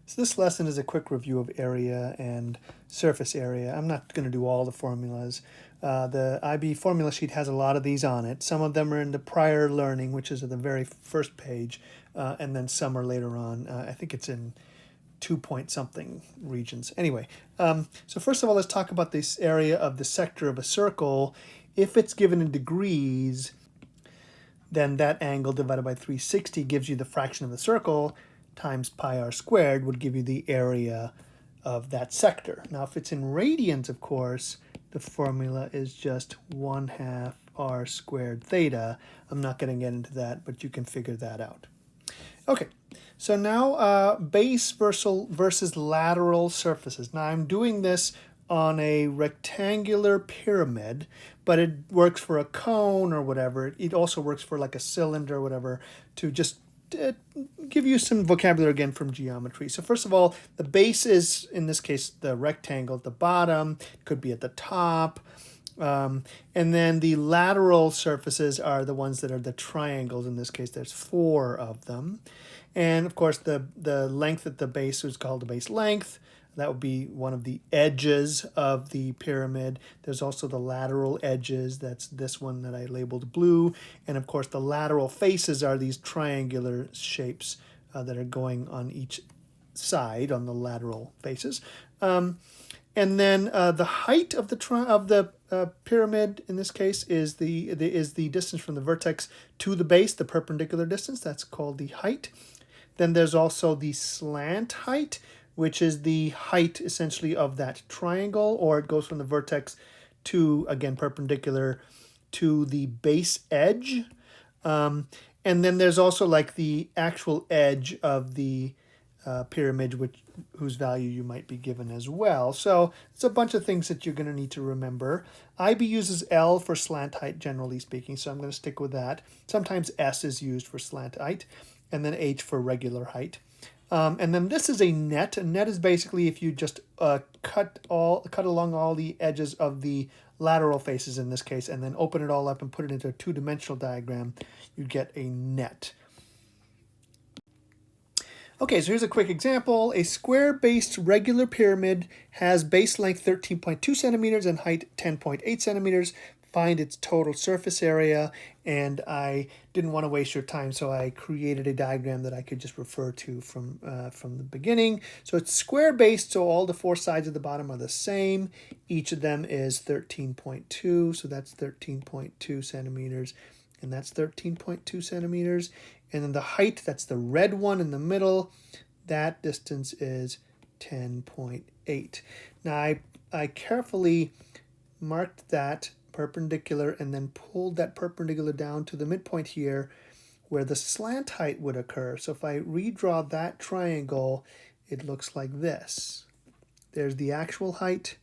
So this lesson is a quick review of area and surface area. I'm not going to do all the formulas. The IB formula sheet has a lot of these on it. Some of them are in the prior learning, which is at the very first page, and then some are later on. I think it's in 2 point something regions. Anyway, so first of all, let's talk about this area of the sector of a circle. If it's given in degrees, then that angle divided by 360 gives you the fraction of the circle, times pi r squared would give you the area of that sector. Now, if it's in radians, of course, the formula is just 1/2 r squared theta. I'm not going to get into that, but you can figure that out. Okay, so now base versus lateral surfaces. Now, I'm doing this on a rectangular pyramid, but it works for a cone or whatever. It also works for like a cylinder or whatever, to just give you some vocabulary again from geometry. So first of all, the base is, in this case, the rectangle at the bottom. It could be at the top. And then the lateral surfaces are the ones that are the triangles. In this case, there's 4 of them. And of course, the length at the base is called the base length. That would be one of the edges of the pyramid. There's also the lateral edges. That's this one that I labeled blue. And of course, the lateral faces are these triangular shapes that are going on each side on the lateral faces. And then the height of the pyramid in this case is the distance from the vertex to the base, the perpendicular distance. That's called the height. Then there's also the slant height, which is the height essentially of that triangle, or it goes from the vertex to, again, perpendicular to the base edge. And then there's also like the actual edge of the pyramid, whose value you might be given as well. So it's a bunch of things that you're going to need to remember. IB uses L for slant height, generally speaking, so I'm going to stick with that. Sometimes S is used for slant height, and then H for regular height. And then this is a net. A net is basically if you just cut along all the edges of the lateral faces in this case, and then open it all up and put it into a two-dimensional diagram, you get a net. Okay, so here's a quick example. A square-based regular pyramid has base length 13.2 centimeters and height 10.8 centimeters. Find its total surface area, and I didn't want to waste your time, so I created a diagram that I could just refer to from the beginning. So it's square-based, so all the 4 sides of the bottom are the same. Each of them is 13.2, so that's 13.2 centimeters, and that's 13.2 centimeters. And then the height, that's the red one in the middle, that distance is 10.8. Now, I carefully marked that perpendicular and then pulled that perpendicular down to the midpoint here where the slant height would occur. So if I redraw that triangle, it looks like this. There's the actual height,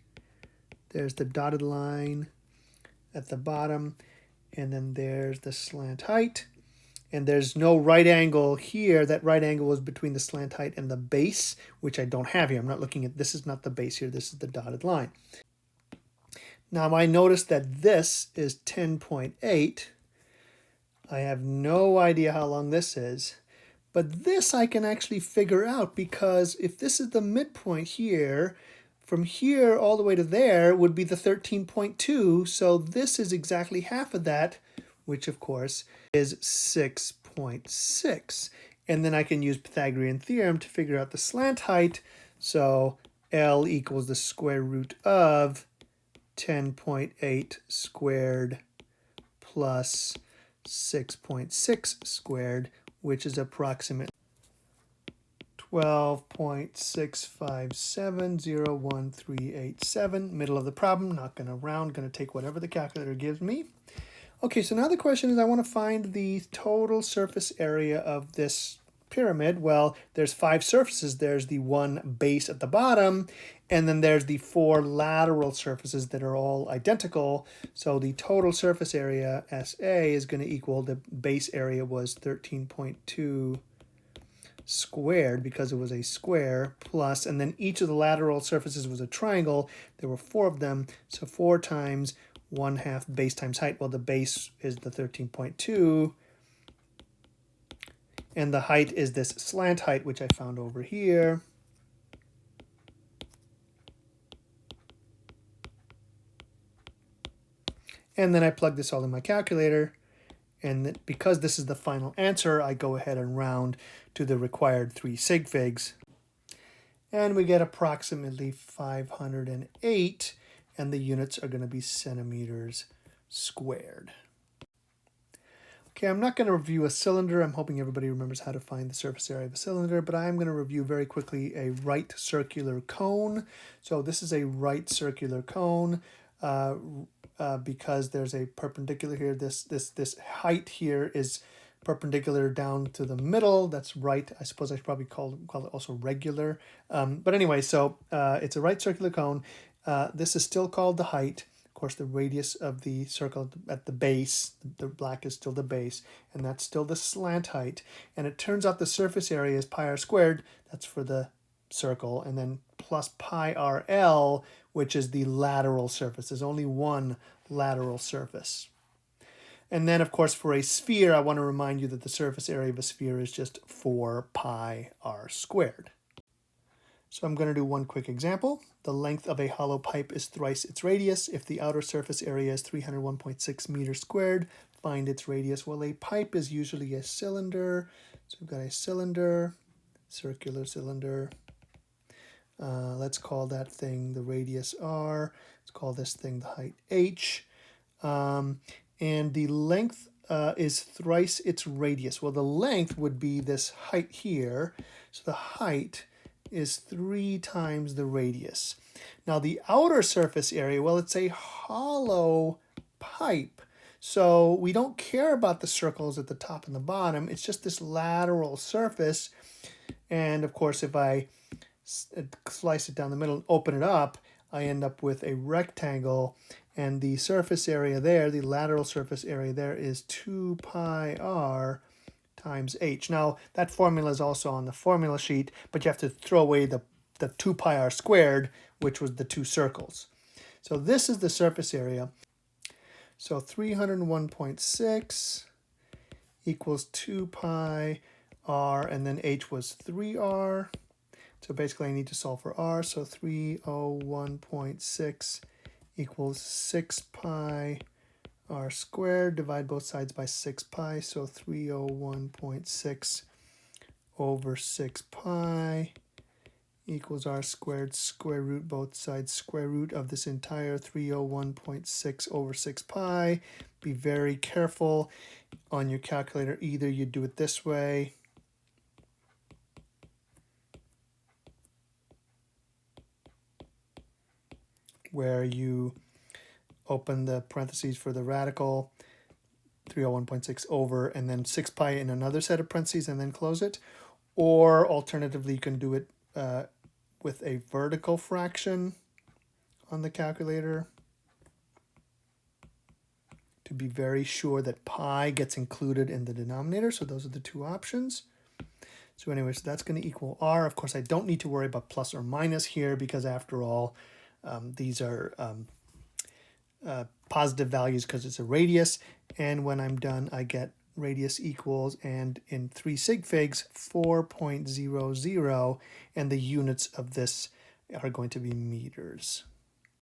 there's the dotted line at the bottom, and then there's the slant height. And there's no right angle here. That right angle was between the slant height and the base, which I don't have here. I'm not looking at, this is not the base here, this is the dotted line. Now I notice that this is 10.8. I have no idea how long this is, but this I can actually figure out, because if this is the midpoint here, from here all the way to there would be the 13.2, so this is exactly half of that, which of course is 6.6. And then I can use Pythagorean theorem to figure out the slant height. So L equals the square root of 10.8 squared plus 6.6 squared, which is approximately 12.65701,387. Middle of the problem, not going to round, going to take whatever the calculator gives me. Okay, so now the question is, I want to find the total surface area of this pyramid. Well, there's 5 surfaces. There's the one base at the bottom, and then there's the 4 lateral surfaces that are all identical. So the total surface area, SA, is going to equal, the base area was 13.2 squared because it was a square, plus, and then each of the lateral surfaces was a triangle. There were 4 of them, so 4 times 1/2 base times height. Well, the base is the 13.2, and the height is this slant height, which I found over here. And then I plug this all in my calculator. And because this is the final answer, I go ahead and round to the required 3 sig figs. And we get approximately 508, and the units are going to be centimeters squared. Okay, I'm not going to review a cylinder. I'm hoping everybody remembers how to find the surface area of a cylinder, but I'm going to review very quickly a right circular cone. So this is a right circular cone because there's a perpendicular here. This height here is perpendicular down to the middle. That's right. I suppose I should probably call it also regular. But anyway, so it's a right circular cone. This is still called the height. Of course, the radius of the circle at the base, the black is still the base, and that's still the slant height. And it turns out the surface area is pi r squared. That's for the circle, and then plus pi rl, which is the lateral surface. There's only one lateral surface. And then, of course, for a sphere, I want to remind you that the surface area of a sphere is just 4 pi r squared. So I'm going to do one quick example. The length of a hollow pipe is thrice its radius. If the outer surface area is 301.6 meters squared, find its radius. Well, a pipe is usually a cylinder. So we've got a cylinder, circular cylinder. Let's call that thing the radius r. Let's call this thing the height h. And the length is thrice its radius. Well, the length would be this height here. So the height is 3 times the radius. Now the outer surface area, well, it's a hollow pipe. So we don't care about the circles at the top and the bottom. It's just this lateral surface. And of course, if I slice it down the middle and open it up, I end up with a rectangle, and the surface area there, the lateral surface area there, is 2 pi r times h. Now, that formula is also on the formula sheet, but you have to throw away the 2 pi r squared, which was the 2 circles. So this is the surface area. So 301.6 equals 2 pi r, and then h was 3r. So basically I need to solve for r, so 301.6 equals 6 pi r squared. Divide both sides by 6 pi, so 301.6 over 6 pi equals r squared, square root both sides, square root of this entire 301.6 over 6 pi. Be very careful on your calculator. Either you do it this way, where you open the parentheses for the radical, 301.6 over, and then 6 pi in another set of parentheses, and then close it. Or alternatively, you can do it with a vertical fraction on the calculator to be very sure that pi gets included in the denominator. So those are the 2 options. So anyway, so that's going to equal r. Of course, I don't need to worry about plus or minus here because after all, these are positive values because it's a radius. And when I'm done, I get radius equals, and in 3 sig figs, 4.00, and the units of this are going to be meters.